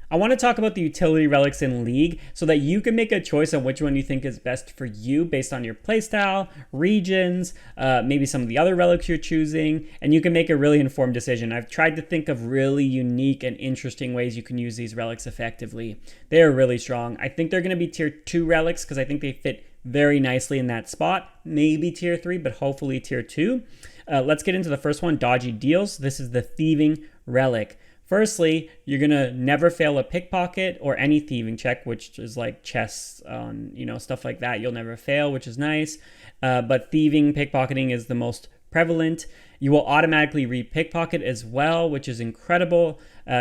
I want to talk about the utility relics in League so that you can make a choice on which one you think is best for you based on your playstyle, regions, maybe some of the other relics you're choosing, and you can make a really informed decision. I've tried to think of really unique and interesting ways you can use these relics effectively. They are really strong. I think they're going to be tier 2 relics because I think they fit very nicely in that spot. Maybe tier 3, but hopefully tier 2. Let's get into the first one, Dodgy Deals. This is the Thieving Relic. Firstly, you're going to never fail a pickpocket or any thieving check, which is like chests on, stuff like that. You'll never fail, which is nice. But thieving, pickpocketing is the most prevalent. You will automatically re-pickpocket as well, which is incredible.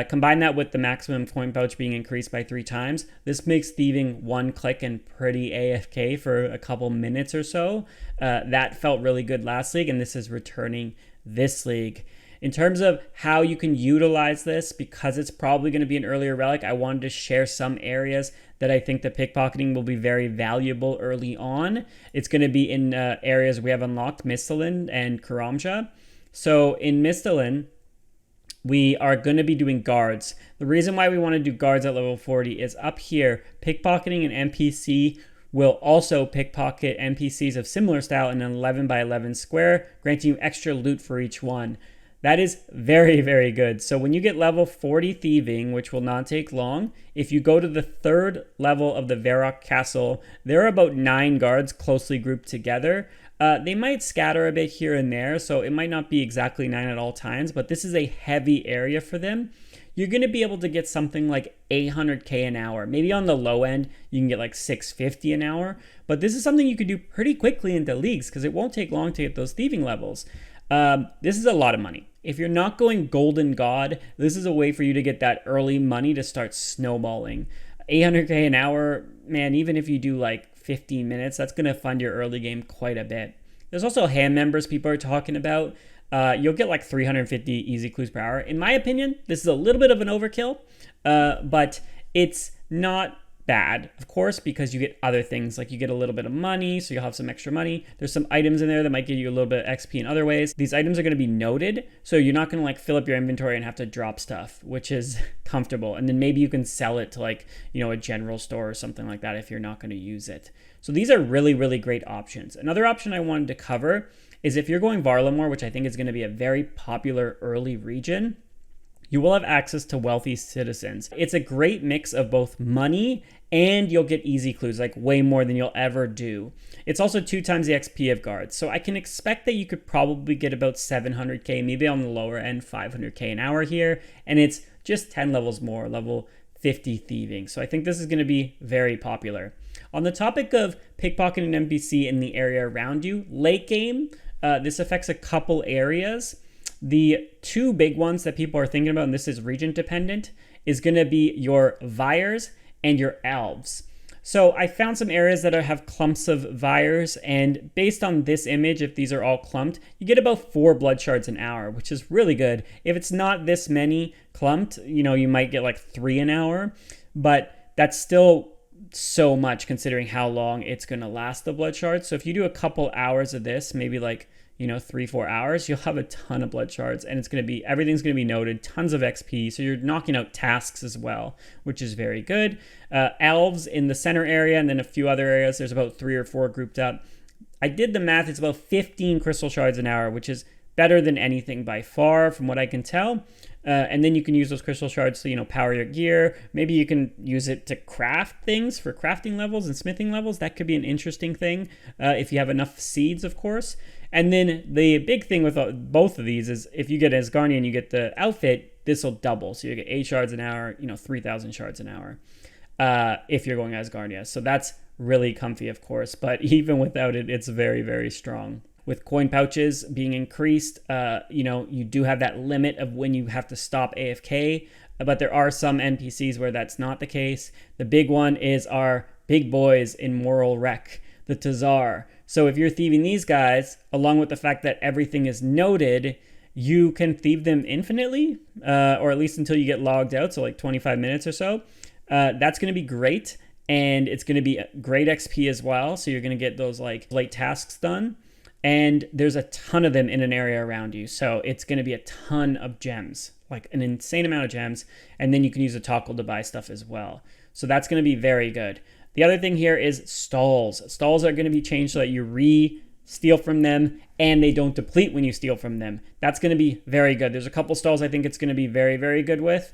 Combine that with the maximum coin pouch being increased by 3 times. This makes thieving one click and pretty AFK for a couple minutes or so. That felt really good last league, and this is returning this league. In terms of how you can utilize this, because it's probably going to be an earlier relic, I wanted to share some areas that I think the pickpocketing will be very valuable early on. It's going to be in areas we have unlocked, Misthalin and Karamja. So in Misthalin, we are going to be doing guards. The reason why we want to do guards at level 40 is up here, pickpocketing an NPC will also pickpocket NPCs of similar style in an 11 by 11 square, granting you extra loot for each one. That is very, very good. So when you get level 40 thieving, which will not take long, if you go to the 3rd level of the Varrock Castle, there are about 9 guards closely grouped together. They might scatter a bit here and there, so it might not be exactly 9 at all times, but this is a heavy area for them. You're going to be able to get something like 800k an hour. Maybe on the low end, you can get like 650 an hour, but this is something you could do pretty quickly into leagues because it won't take long to get those thieving levels. This is a lot of money. If you're not going Golden God, this is a way for you to get that early money to start snowballing. 800k an hour, man, even if you do like 15 minutes, that's going to fund your early game quite a bit. There's also hand members people are talking about. You'll get like 350 easy clues per hour. In my opinion, this is a little bit of an overkill, but it's not bad, of course, because you get other things, like you get a little bit of money, so you'll have some extra money. There's some items in there that might give you a little bit of XP in other ways. These items are going to be noted, so you're not going to like fill up your inventory and have to drop stuff, which is comfortable. And then maybe you can sell it to like, a general store or something like that if you're not going to use it. So these are really, really great options. Another option I wanted to cover is if you're going Varlamore, which I think is going to be a very popular early region, you will have access to wealthy citizens. It's a great mix of both money and you'll get easy clues, like way more than you'll ever do. It's also 2 times the XP of guards. So I can expect that you could probably get about 700k, maybe on the lower end, 500k an hour here. And it's just 10 levels more, level 50 thieving. So I think this is going to be very popular. On the topic of pickpocketing NPC in the area around you, late game, this affects a couple areas. The 2 big ones that people are thinking about, and this is region dependent, is going to be your Vyres and your Elves. So I found some areas that have clumps of Vyres, and based on this image, if these are all clumped, you get about 4 blood shards an hour, which is really good. If it's not this many clumped, you might get like 3 an hour, but that's still so much considering how long it's going to last, the blood shards. So if you do a couple hours of this, maybe like 3-4 hours, you'll have a ton of blood shards, and everything's going to be noted, tons of XP, so you're knocking out tasks as well, which is very good. Elves in the center area, and then a few other areas, there's about 3 or 4 grouped up. I did the math, it's about 15 crystal shards an hour, which is better than anything by far from what I can tell. And then you can use those crystal shards to, power your gear. Maybe you can use it to craft things for crafting levels and smithing levels. That could be an interesting thing if you have enough seeds, of course. And then the big thing with both of these is if you get Asgardian and you get the outfit, this will double. So you get 8 shards an hour, 3,000 shards an hour if you're going Asgardia. So that's really comfy, of course. But even without it, it's very, very strong. With coin pouches being increased, you do have that limit of when you have to stop AFK, but there are some NPCs where that's not the case. The big one is our big boys in Moral Wreck, the Tazar. So if you're thieving these guys, along with the fact that everything is noted, you can thieve them infinitely, or at least until you get logged out, so like 25 minutes or so. That's going to be great, and it's going to be great XP as well, so you're going to get those like late tasks done. and there's a ton of them in an area around you. So it's going to be a ton of gems, like an insane amount of gems. And then you can use a toggle to buy stuff as well. So that's going to be very good. The other thing here is stalls. Stalls are going to be changed so that you steal from them and they don't deplete when you steal from them. That's going to be very good. There's a couple stalls I think it's going to be very, very good with.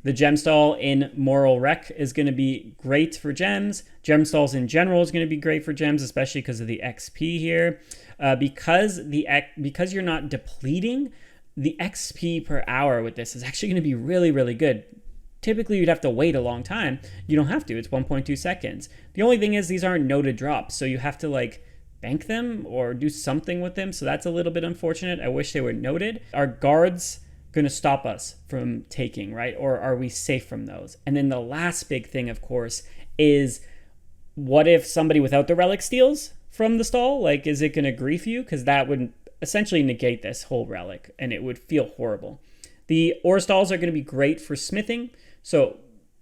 The gem stall in Moral Wreck is going to be great for gems. Gem stalls in general is going to be great for gems, especially because of the XP here. Because you're not depleting, the XP per hour with this is actually going to be really, really good. Typically, you'd have to wait a long time. You don't have to. It's 1.2 seconds. The only thing is these aren't noted drops, so you have to like bank them or do something with them. So that's a little bit unfortunate. I wish they were noted. Are guards going to stop us from taking, right? Or are we safe from those? And then the last big thing, of course, is what if somebody without the relic steals from the stall? Like, is it going to grief you? Because that would essentially negate this whole relic and it would feel horrible. The ore stalls are going to be great for smithing. So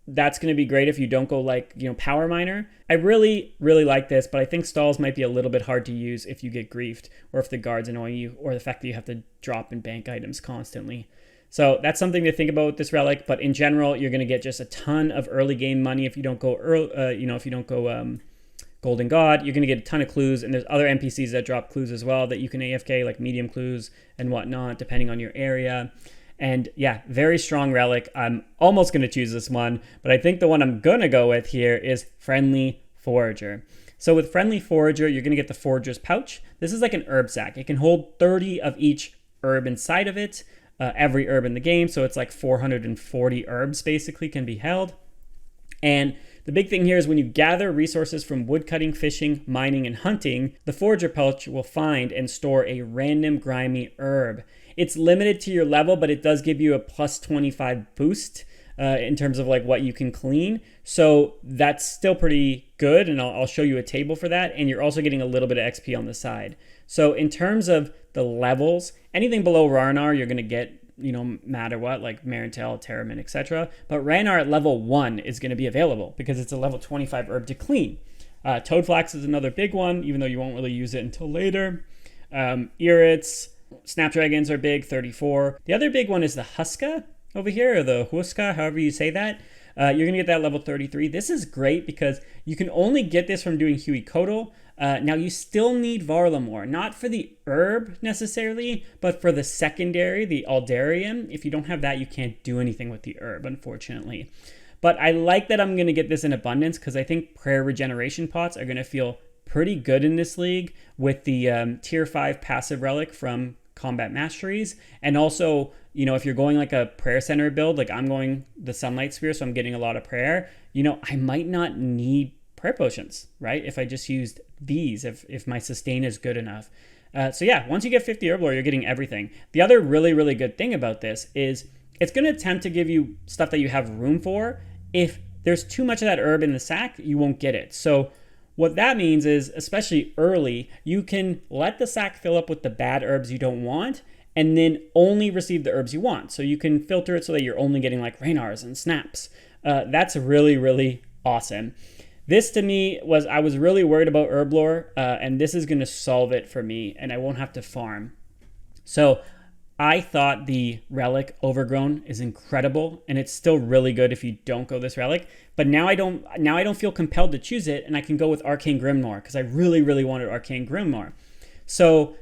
that's going to be great if you don't go like, power miner. I really, really like this, but I think stalls might be a little bit hard to use if you get griefed or if the guards annoy you or the fact that you have to drop and bank items constantly. So that's something to think about with this relic, but in general, you're going to get just a ton of early game money if you don't go Golden God. You're going to get a ton of clues, and there's other NPCs that drop clues as well that you can AFK, like medium clues and whatnot, depending on your area. And yeah, very strong relic. I'm almost going to choose this one, but I think the one I'm going to go with here is Friendly Forager. So with Friendly Forager, you're going to get the Forager's Pouch. This is like an herb sack. It can hold 30 of each herb inside of it. Every herb in the game, so it's like 440 herbs basically can be held. And the big thing here is when you gather resources from woodcutting, fishing, mining, and hunting, the Forager Pouch will find and store a random grimy herb. It's limited to your level, but it does give you a plus 25 boost in terms of like what you can clean. So that's still pretty good, and I'll show you a table for that. And you're also getting a little bit of XP on the side. So in terms of the levels, anything below Ragnar you're going to get, no matter what, like Marintel, Terramin, etc. But Ragnar at level 1 is going to be available because it's a level 25 herb to clean. Toadflax is another big one, even though you won't really use it until later. Irits, Snapdragons are big, 34. The other big one is the Huska over here, or the Huska, however you say that. You're going to get that level 33. This is great because you can only get this from doing Huey Kodal. Now, you still need Varlamore, not for the herb necessarily, but for the secondary, the Aldarium. If you don't have that, you can't do anything with the herb, unfortunately. But I like that I'm going to get this in abundance because I think prayer regeneration pots are going to feel pretty good in this league with the tier 5 passive relic from Combat Masteries. And also, if you're going like a prayer center build, like I'm going the Sunlight Sphere, so I'm getting a lot of prayer, I might not need prayer potions, right? If I just used these, if my sustain is good enough. So yeah, once you get 50 Herblore, you're getting everything. The other really, really good thing about this is it's going to attempt to give you stuff that you have room for. If there's too much of that herb in the sack, you won't get it. So what that means is, especially early, you can let the sack fill up with the bad herbs you don't want and then only receive the herbs you want. So you can filter it so that you're only getting like Raynars and Snaps. That's really, really awesome. This to me I was really worried about Herblore, and this is going to solve it for me, and I won't have to farm. So I thought the relic Overgrown is incredible, and it's still really good if you don't go this relic. But now I don't feel compelled to choose it, and I can go with Arcane Grimoire because I really, really wanted Arcane Grimoire. So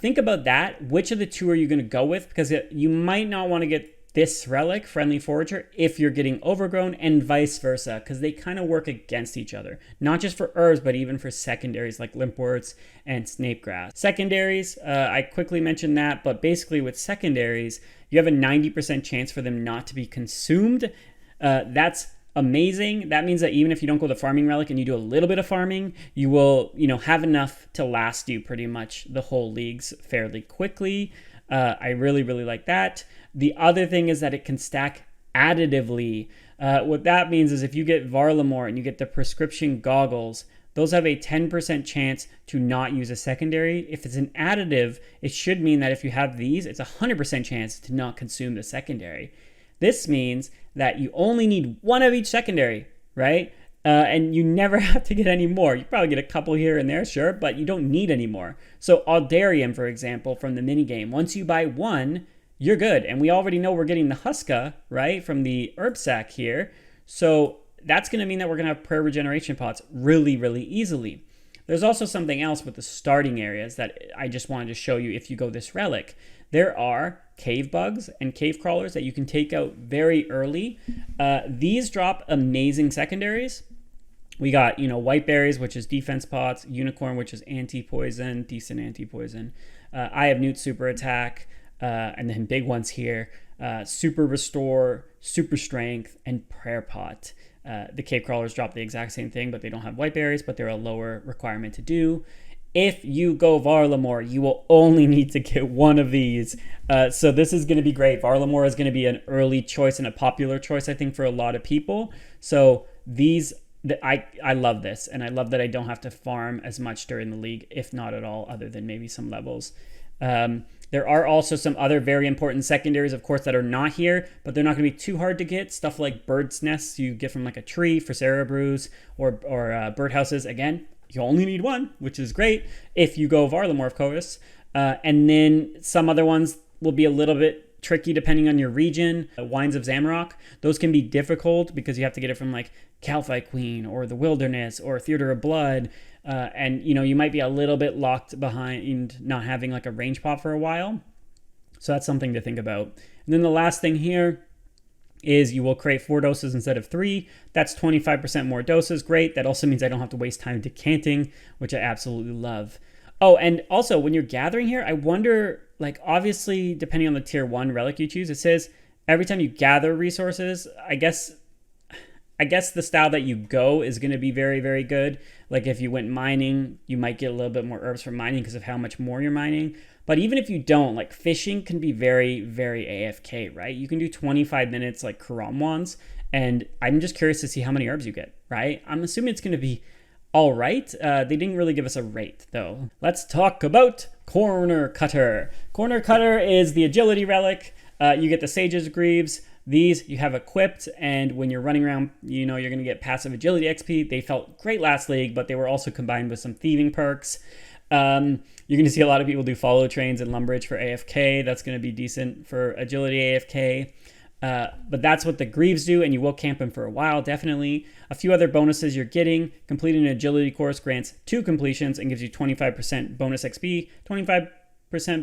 think about that. Which of the two are you going to go with? Because you might not want to get this relic, Friendly Forager, if you're getting Overgrown, and vice versa, because they kind of work against each other. Not just for herbs, but even for secondaries like Limpworts and Snapegrass. Secondaries, I quickly mentioned that, but basically with secondaries, you have a 90% chance for them not to be consumed. That's amazing. That means that even if you don't go the farming relic and you do a little bit of farming, you will, have enough to last you pretty much the whole leagues fairly quickly. I really, really like that. The other thing is that it can stack additively. What that means is if you get Varlamore and you get the prescription goggles, those have a 10% chance to not use a secondary. If it's an additive, it should mean that if you have these, it's a 100% chance to not consume the secondary. This means that you only need one of each secondary, right? And you never have to get any more. You probably get a couple here and there, sure, but you don't need any more. So Aldarium, for example, from the minigame, once you buy one, you're good. And we already know we're getting the Huska, right, from the herb sack here. So that's going to mean that we're going to have prayer regeneration pots really, really easily. There's also something else with the starting areas that I just wanted to show you if you go this relic. There are cave bugs and cave crawlers that you can take out very early. These drop amazing secondaries. We got, white berries, which is defense pots, unicorn, which is anti-poison, decent anti-poison. I have Newt super attack, and then big ones here, super restore, super strength, and prayer pot. The cave crawlers drop the exact same thing, but they don't have white berries, but they're a lower requirement to do. If you go Varlamore, you will only need to get one of these. So this is going to be great. Varlamore is going to be an early choice and a popular choice, I think, for a lot of people. So these, I love this, and I love that I don't have to farm as much during the league, if not at all, other than maybe some levels. There are also some other very important secondaries, of course, that are not here, but they're not going to be too hard to get. Stuff like bird's nests you get from like a tree for Cerebrews or birdhouses. Again, you only need one, which is great if you go Varlamore, of course. And then some other ones will be a little bit tricky depending on your region. Wines of Zamorak, those can be difficult because you have to get it from like Calphi Queen or the Wilderness or Theater of Blood. And you might be a little bit locked behind not having like a range pot for a while. So that's something to think about. And then the last thing here is you will create 4 doses instead of 3. That's 25% more doses. Great. That also means I don't have to waste time decanting, which I absolutely love. Oh, and also when you're gathering here, I wonder, like, obviously, depending on the tier 1 relic you choose, it says every time you gather resources, I guess the style that you go is going to be very, very good. Like if you went mining, you might get a little bit more herbs from mining because of how much more you're mining. But even if you don't, like fishing can be very, very AFK, right? You can do 25 minutes like Karamwans, and I'm just curious to see how many herbs you get, right? I'm assuming it's going to be all right. They didn't really give us a rate, though. Let's talk about Corner Cutter. Corner Cutter is the agility relic. You get the Sage's Greaves. These you have equipped, and when you're running around, you're going to get passive agility XP. They felt great last league, but they were also combined with some thieving perks. You're going to see a lot of people do follow trains and lumberage for AFK. That's going to be decent for agility AFK. But that's what the Greaves do, and you will camp them for a while, definitely. A few other bonuses you're getting. Completing an agility course grants 2 completions and gives you 25% bonus XP. 25%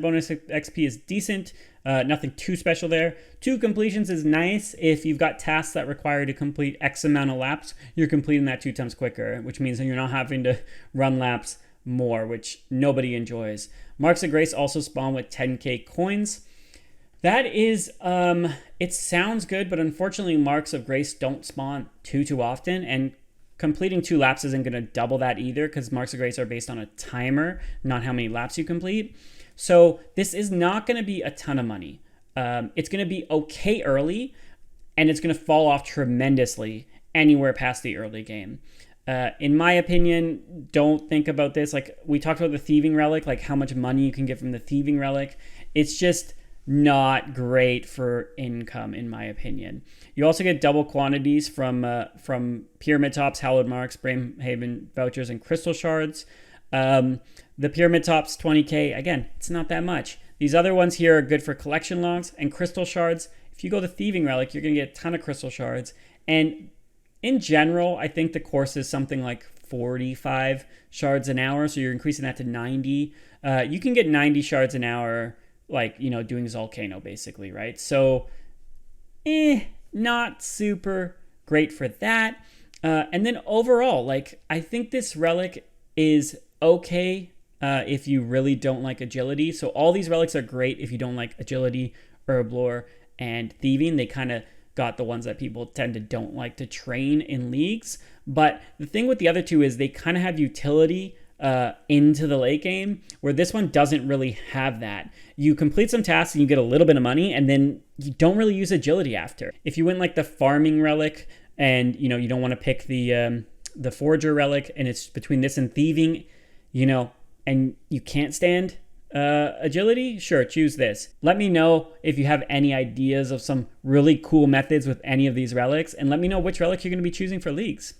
bonus XP is decent. Nothing too special there. 2 completions is nice. If you've got tasks that require you to complete X amount of laps, you're completing that 2 times quicker, which means that you're not having to run laps more, which nobody enjoys. Marks of Grace also spawn with 10k coins. That is, it sounds good, but unfortunately Marks of Grace don't spawn too often, and completing 2 laps isn't going to double that either, because Marks of Grace are based on a timer, not how many laps you complete. So this is not going to be a ton of money. It's going to be okay early, and it's going to fall off tremendously anywhere past the early game. In my opinion, don't think about this. Like we talked about the Thieving Relic, like how much money you can get from the Thieving Relic. It's just not great for income, in my opinion. You also get double quantities from Pyramid Tops, Hallowed Marks, Brimhaven vouchers, and Crystal Shards. The Pyramid Tops 20k, again, it's not that much. These other ones here are good for collection logs and Crystal Shards. If you go the Thieving Relic, you're going to get a ton of Crystal Shards. And in general, I think the course is something like 45 shards an hour, so you're increasing that to 90. You can get 90 shards an hour, like, doing Zolcano, basically, right? So, not super great for that. And then overall, like, I think this relic is okay if you really don't like agility. So all these relics are great if you don't like agility, Herblore, and thieving. They kind of got the ones that people tend to don't like to train in leagues. But the thing with the other two is they kind of have utility into the late game, where this one doesn't really have that. You complete some tasks and you get a little bit of money, and then you don't really use agility after. If you went like the farming relic, and you don't want to pick the Forager relic, and it's between this and thieving, and you can't stand agility, sure, choose this. Let me know if you have any ideas of some really cool methods with any of these relics, and let me know which relic you're going to be choosing for leagues.